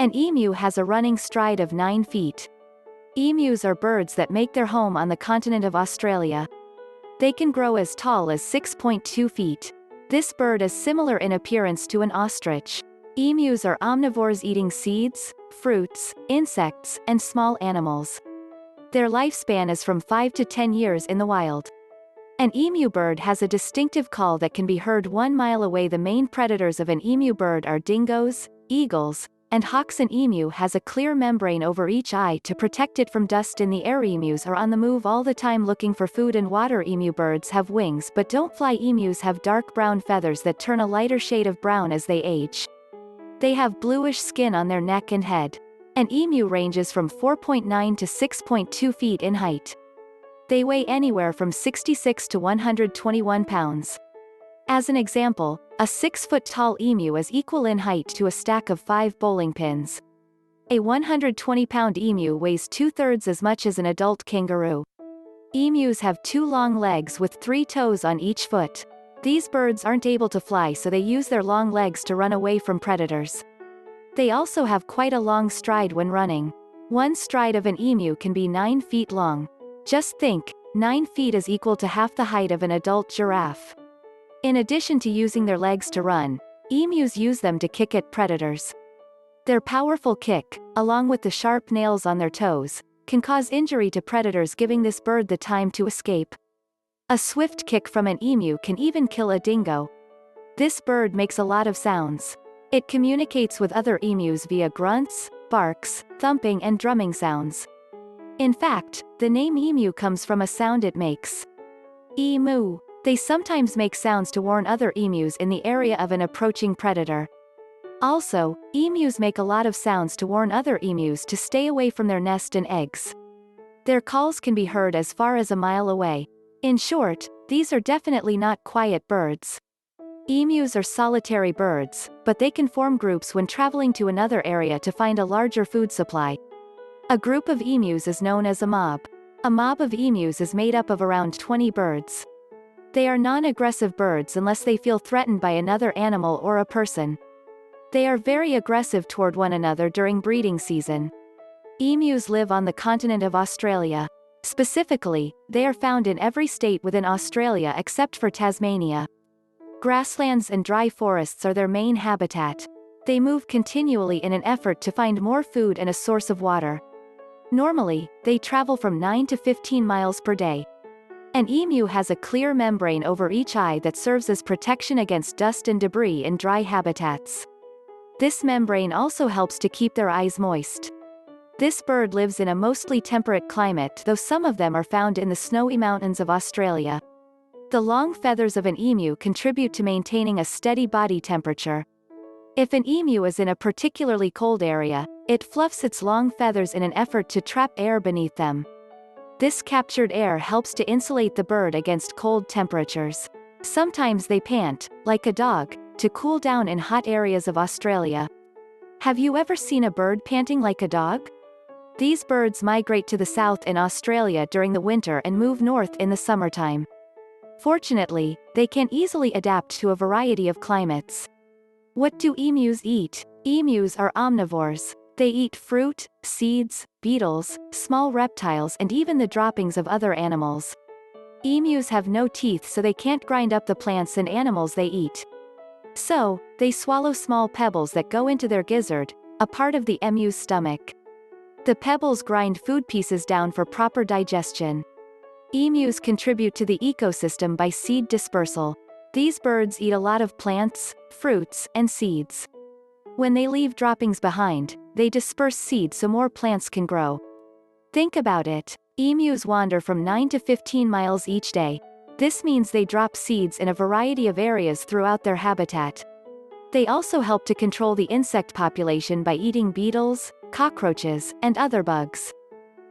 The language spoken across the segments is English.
An emu has a running stride of 9 feet. Emus are birds that make their home on the continent of Australia. They can grow as tall as 6.2 feet. This bird is similar in appearance to an ostrich. Emus are omnivores eating seeds, fruits, insects, and small animals. Their lifespan is from 5 to 10 years in the wild. An emu bird has a distinctive call that can be heard 1 mile away. The main predators of an emu bird are dingoes, eagles, and hawks. An emu has a clear membrane over each eye to protect it from dust in the air. Emus are on the move all the time looking for food and water. Emu birds have wings but don't fly. Emus have dark brown feathers that turn a lighter shade of brown as they age. They have bluish skin on their neck and head. An emu ranges from 4.9 to 6.2 feet in height. They weigh anywhere from 66 to 121 pounds. As an example, a 6-foot-tall emu is equal in height to a stack of 5 bowling pins. A 120-pound emu weighs 2/3 as much as an adult kangaroo. Emus have 2 long legs with 3 toes on each foot. These birds aren't able to fly, so they use their long legs to run away from predators. They also have quite a long stride when running. One stride of an emu can be 9 feet long. Just think, 9 feet is equal to half the height of an adult giraffe. In addition to using their legs to run, emus use them to kick at predators. Their powerful kick, along with the sharp nails on their toes, can cause injury to predators, giving this bird the time to escape. A swift kick from an emu can even kill a dingo. This bird makes a lot of sounds. It communicates with other emus via grunts, barks, thumping and drumming sounds. In fact, the name emu comes from a sound it makes. Emu. They sometimes make sounds to warn other emus in the area of an approaching predator. Also, emus make a lot of sounds to warn other emus to stay away from their nest and eggs. Their calls can be heard as far as a mile away. In short, these are definitely not quiet birds. Emus are solitary birds, but they can form groups when traveling to another area to find a larger food supply. A group of emus is known as a mob. A mob of emus is made up of around 20 birds. They are non-aggressive birds unless they feel threatened by another animal or a person. They are very aggressive toward one another during breeding season. Emus live on the continent of Australia. Specifically, they are found in every state within Australia except for Tasmania. Grasslands and dry forests are their main habitat. They move continually in an effort to find more food and a source of water. Normally, they travel from 9 to 15 miles per day. An emu has a clear membrane over each eye that serves as protection against dust and debris in dry habitats. This membrane also helps to keep their eyes moist. This bird lives in a mostly temperate climate, though some of them are found in the snowy mountains of Australia. The long feathers of an emu contribute to maintaining a steady body temperature. If an emu is in a particularly cold area, it fluffs its long feathers in an effort to trap air beneath them. This captured air helps to insulate the bird against cold temperatures. Sometimes they pant, like a dog, to cool down in hot areas of Australia. Have you ever seen a bird panting like a dog? These birds migrate to the south in Australia during the winter and move north in the summertime. Fortunately, they can easily adapt to a variety of climates. What do emus eat? Emus are omnivores. They eat fruit, seeds, beetles, small reptiles and even the droppings of other animals. Emus have no teeth, so they can't grind up the plants and animals they eat. So, they swallow small pebbles that go into their gizzard, a part of the emu's stomach. The pebbles grind food pieces down for proper digestion. Emus contribute to the ecosystem by seed dispersal. These birds eat a lot of plants, fruits, and seeds. When they leave droppings behind, they disperse seeds so more plants can grow. Think about it. Emus wander from 9 to 15 miles each day. This means they drop seeds in a variety of areas throughout their habitat. They also help to control the insect population by eating beetles, cockroaches, and other bugs.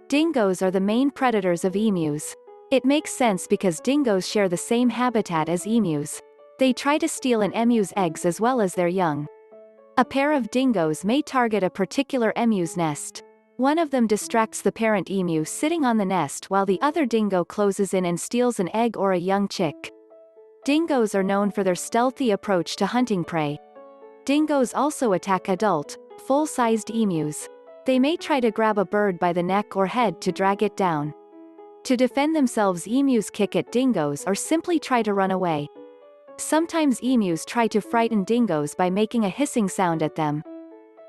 Dingoes are the main predators of emus. It makes sense because dingoes share the same habitat as emus. They try to steal an emu's eggs as well as their young. A pair of dingoes may target a particular emu's nest. One of them distracts the parent emu sitting on the nest while the other dingo closes in and steals an egg or a young chick. Dingoes are known for their stealthy approach to hunting prey. Dingoes also attack adult, Full-sized emus. They may try to grab a bird by the neck or head to drag it down. To defend themselves, emus kick at dingoes or simply try to run away. Sometimes emus try to frighten dingoes by making a hissing sound at them.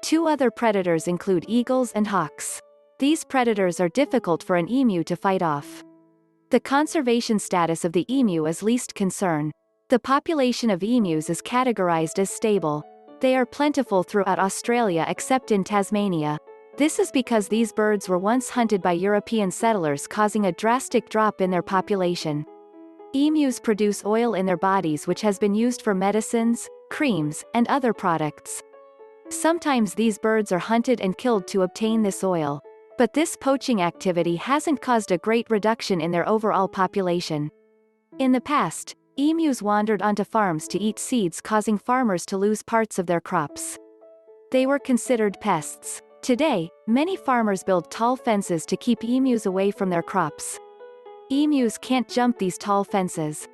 Two other predators include eagles and hawks. These predators are difficult for an emu to fight off. The conservation status of the emu is least concern. The population of emus is categorized as stable. They are plentiful throughout Australia except in Tasmania. This is because these birds were once hunted by European settlers, causing a drastic drop in their population. Emus produce oil in their bodies which has been used for medicines, creams, and other products. Sometimes these birds are hunted and killed to obtain this oil. But this poaching activity hasn't caused a great reduction in their overall population. In the past, emus wandered onto farms to eat seeds, causing farmers to lose parts of their crops. They were considered pests. Today, many farmers build tall fences to keep emus away from their crops. Emus can't jump these tall fences.